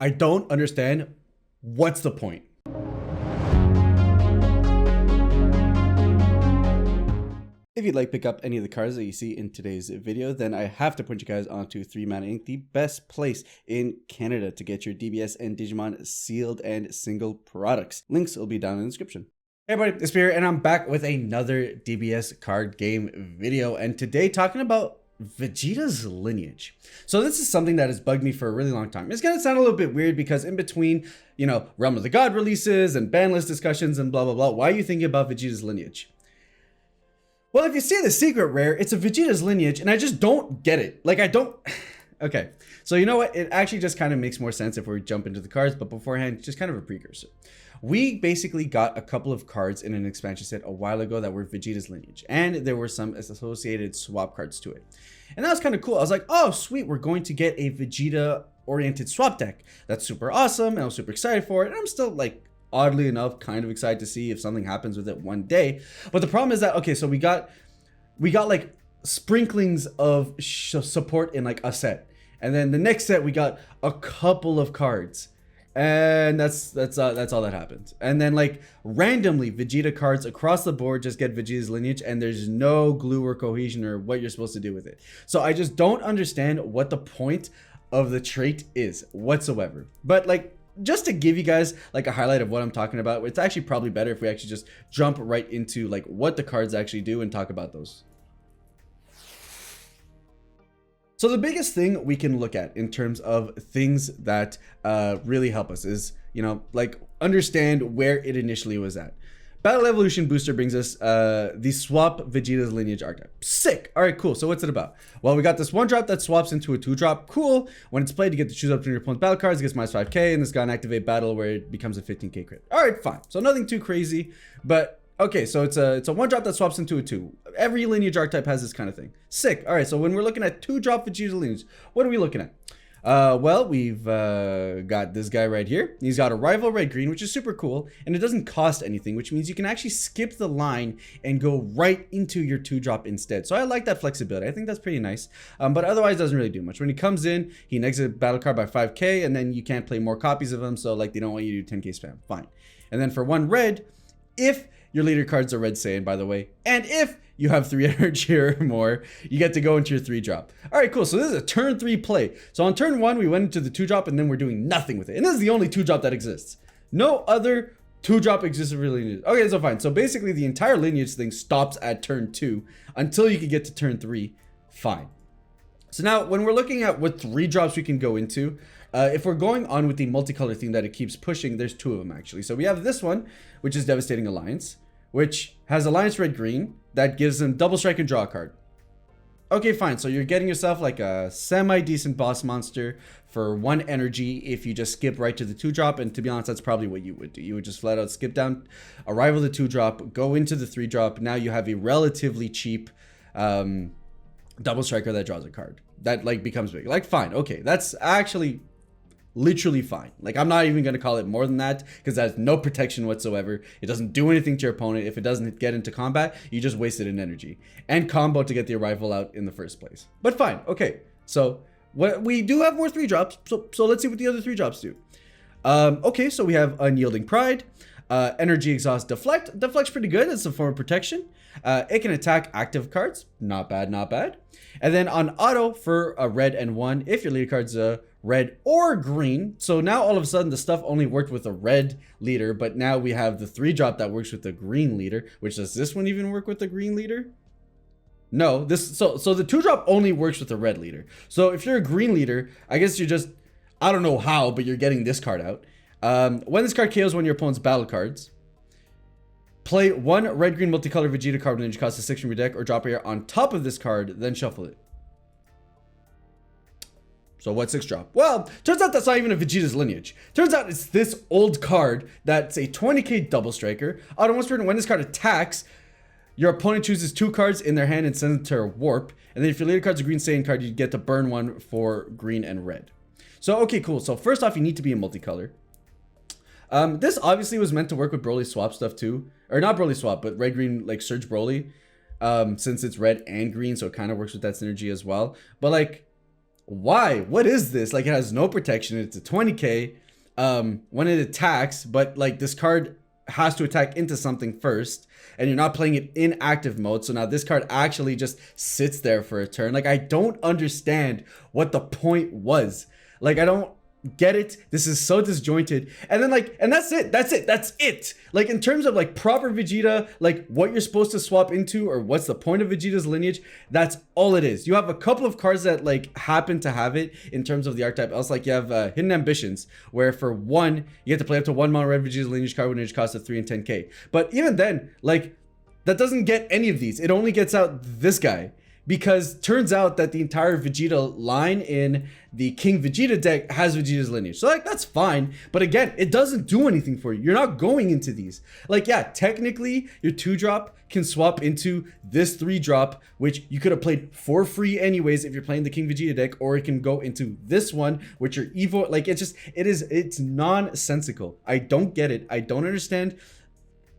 I don't understand. What's the point? If you'd like to pick up any of the cards that you see in today's video, then I have to point you guys onto 3 Mana Inc., the best place in Canada to get your DBS and Digimon sealed and single products. Links will be down in the description. Hey everybody, Espira, and I'm back with another DBS card game video, and today talking about Vegeta's Lineage. So this is something that has bugged me for a really long time. It's gonna sound a little bit weird because in between, you know, Realm of the God releases and ban list discussions and blah blah blah, why are you thinking about Vegeta's Lineage? Well, if you see the secret rare, it's a Vegeta's Lineage, and I just don't get it. Like, I don't... Okay, so you know what? It actually just kind of makes more sense if we jump into the cards, but beforehand, just kind of a precursor. We basically got a couple of cards in an expansion set a while ago that were Vegeta's Lineage, and there were some associated swap cards to it. And that was kind of cool. I was like, oh, sweet, we're going to get a Vegeta-oriented swap deck. That's super awesome, and I was super excited for it, and I'm still, like, oddly enough, kind of excited to see if something happens with it one day. But the problem is that, okay, so we got like sprinklings of support in like a set, and then the next set we got a couple of cards, and that's all that happens. And then like randomly Vegeta cards across the board just get Vegeta's Lineage, and there's no glue or cohesion or what you're supposed to do with it. So I just don't understand what the point of the trait is whatsoever. But like, just to give you guys like a highlight of what I'm talking about, it's actually probably better if we actually just jump right into like what the cards actually do and talk about those. So the biggest thing we can look at in terms of things that really help us is, you know, like understand where it initially was at. Battle Evolution Booster brings us the Swap Vegeta's Lineage archetype. Sick. All right, cool. So what's it about? Well, we got this 1-drop that swaps into a 2-drop. Cool. When it's played, you get to choose up between your opponent's battle cards. It gets minus 5k, and this got an activate battle where it becomes a 15k crit. All right, fine. So nothing too crazy, but okay. So it's a 1-drop that swaps into a 2. Every Lineage archetype has this kind of thing. Sick. All right. So when we're looking at 2-drop Vegeta's Lineage, what are we looking at? Well, we've got this guy right here. He's got a rival red-green, which is super cool, and it doesn't cost anything, which means you can actually skip the line and go right into your 2-drop instead. So I like that flexibility. I think that's pretty nice, but otherwise doesn't really do much. When he comes in, he negates a battle card by 5k, and then you can't play more copies of him, so like they don't want you to do 10k spam. Fine. And then for 1 red, if your leader cards are Red Saiyan, by the way, and if you have 3 energy or more, you get to go into your 3-drop. All right, cool. So this is a turn 3 play. So on turn 1, we went into the 2-drop, and then we're doing nothing with it. And this is the only 2-drop that exists. No other 2-drop exists for Lineage. Okay, so fine. So basically, the entire Lineage thing stops at turn 2 until you can get to turn 3. Fine. So now, when we're looking at what 3-drops we can go into, if we're going on with the multicolor theme that it keeps pushing, there's 2 of them actually. So we have this one, which is Devastating Alliance, which has Alliance red-green that gives them double strike and draw a card. Okay, fine. So you're getting yourself like a semi-decent boss monster for 1 energy if you just skip right to the 2-drop. And to be honest, that's probably what you would do. You would just flat out skip down, arrival the 2-drop, go into the 3-drop. Now you have a relatively cheap double striker that draws a card. That like becomes big. Like, fine. Okay, that's actually literally fine. Like, I'm not even going to call it more than that because that has no protection whatsoever. It doesn't do anything to your opponent. If it doesn't get into combat, you just wasted an energy and combo to get the arrival out in the first place. But fine. Okay, so what we do have more 3-drops, so let's see what the other 3-drops do. Okay, so we have Unyielding Pride, Energy Exhaust, Deflect. Deflect's pretty good. It's a form of protection. It can attack active cards. Not bad, not bad. And then on auto for a red and 1, if your leader card's a red or green. So now all of a sudden the stuff only worked with a red leader, but now we have the 3-drop that works with the green leader. Which, does this one even work with the green leader? No, this so the 2-drop only works with the red leader. So if you're a green leader, I guess you're just, I don't know how, but you're getting this card out. When this card KOs one of your opponent's battle cards, play 1 red-green multicolor Vegeta card when it costs a 6 from your deck, or drop here on top of this card, then shuffle it. So what 6-drop? Well, turns out that's not even a Vegeta's Lineage. Turns out it's this old card that's a 20k double striker. Auto once per turn, when this card attacks, your opponent chooses 2 cards in their hand and sends it to a warp. And then if your leader card's a green Saiyan card, you get to burn 1 for green and red. So, okay, cool. So first off, you need to be a multicolor. This obviously was meant to work with Broly swap stuff too. Or not Broly swap, but red-green, like Surge Broly. Since it's red and green, so it kind of works with that synergy as well. But like, Why? What is this? Like, it has no protection. It's a 20k when it attacks, but like this card has to attack into something first, and you're not playing it in active mode. So now this card actually just sits there for a turn. Like, I don't understand what the point was. Like, I don't get it. This is so disjointed. And then like, and that's it. Like, in terms of like proper Vegeta, like what you're supposed to swap into, or what's the point of Vegeta's lineage, that's all it is. You have a couple of cards that like happen to have it in terms of the archetype. Else, like, you have Hidden Ambitions, where for one you get to play up to one mono red Vegeta's lineage card when it costs 3 and 10k. But even then, like, that doesn't get any of these. It only gets out this guy, because turns out that the entire Vegeta line in the King Vegeta deck has Vegeta's lineage. So like, that's fine. But again, it doesn't do anything for you. You're not going into these. Like, yeah, technically your 2-drop can swap into this 3-drop, which you could have played for free anyways if you're playing the King Vegeta deck, or it can go into this one, which are Evo. Like, it's nonsensical. I don't get it. I don't understand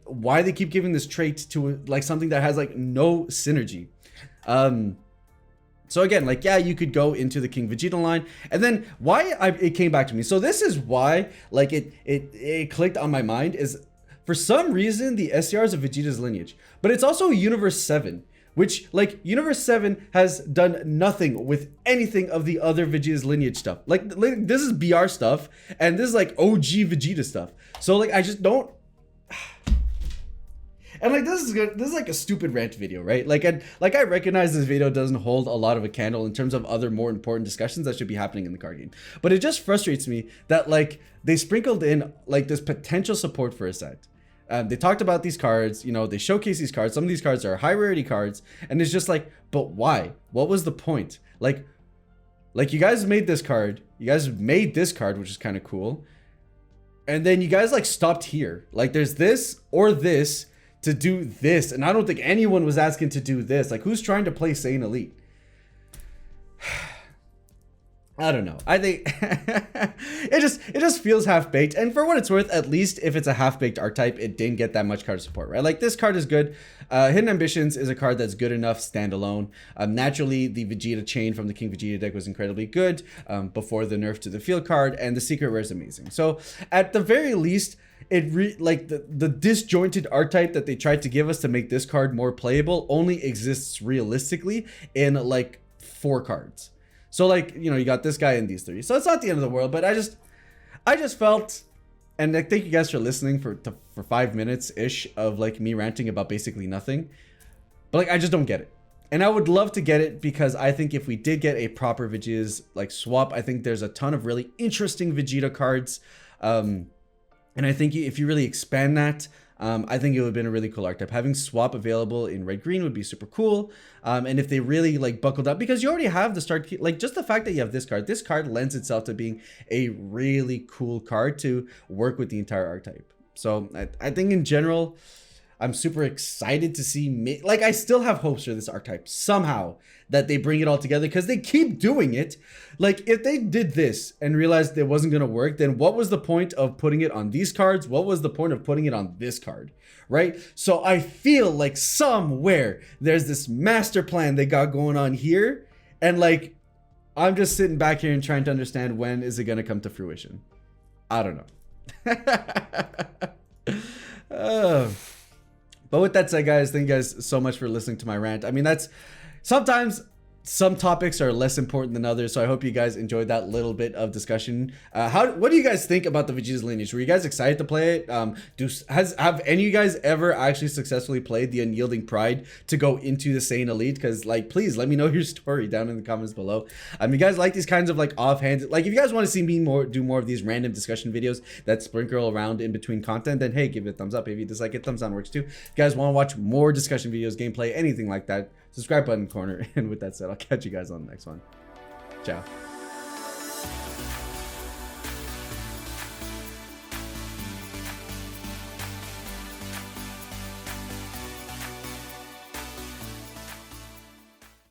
why they keep giving this trait to like something that has like no synergy. So again, like, yeah, you could go into the King Vegeta line, and then it came back to me. So this is why, like, it clicked on my mind, is for some reason the SCR is of Vegeta's lineage, but it's also Universe 7, which, like, Universe 7 has done nothing with anything of the other Vegeta's lineage stuff. Like this is BR stuff, and this is like OG Vegeta stuff. So like, I just don't. And like, this is like a stupid rant video, right? Like, I recognize this video doesn't hold a lot of a candle in terms of other more important discussions that should be happening in the card game. But it just frustrates me that like they sprinkled in like this potential support for a set. They talked about these cards, you know, they showcase these cards. Some of these cards are high rarity cards, and it's just like, but why? What was the point? Like you guys made this card. You guys made this card, which is kind of cool. And then you guys like stopped here. Like, there's this or this to do this, and I don't think anyone was asking to do this. Like, who's trying to play Saiyan Elite? I don't know. I think it just feels half-baked. And for what it's worth, at least if it's a half-baked archetype, it didn't get that much card support, right? Like, this card is good. Hidden Ambitions is a card that's good enough standalone. Naturally, the Vegeta chain from the King Vegeta deck was incredibly good before the nerf to the field card, and the secret rare is amazing. So at the very least, like the disjointed archetype that they tried to give us to make this card more playable only exists realistically in like 4 cards. So like, you know, you got this guy and these 3. So it's not the end of the world, but I just felt, and I thank you guys for listening for 5 minutes ish of like me ranting about basically nothing. But like, I just don't get it. And I would love to get it, because I think if we did get a proper Vegeta's like swap, I think there's a ton of really interesting Vegeta cards. And I think if you really expand that, I think it would have been a really cool archetype. Having swap available in red green would be super cool. And if they really like buckled up, because you already have the start key, like just the fact that you have this card lends itself to being a really cool card to work with the entire archetype. So I think in general, I'm super excited to see, like, I still have hopes for this archetype somehow, that they bring it all together, because they keep doing it. Like, if they did this and realized it wasn't going to work, then what was the point of putting it on these cards? What was the point of putting it on this card, right? So I feel like somewhere there's this master plan they got going on here, and like, I'm just sitting back here and trying to understand, when is it going to come to fruition? I don't know. But with that said, guys, thank you guys so much for listening to my rant. I mean, that's sometimes some topics are less important than others, so I hope you guys enjoyed that little bit of discussion. What do you guys think about the Vegeta's lineage? Were you guys excited to play it? Have any of you guys ever actually successfully played the Unyielding Pride to go into the Saiyan Elite? Because like, please let me know your story down in the comments below. You guys like these kinds of like offhand, like if you guys want to see me do more of these random discussion videos that sprinkle around in between content, then hey, give it a thumbs up. If you dislike it, thumbs down works too. If you guys want to watch more discussion videos, gameplay, anything like that, subscribe button corner. And with that said, I'll catch you guys on the next one. Ciao.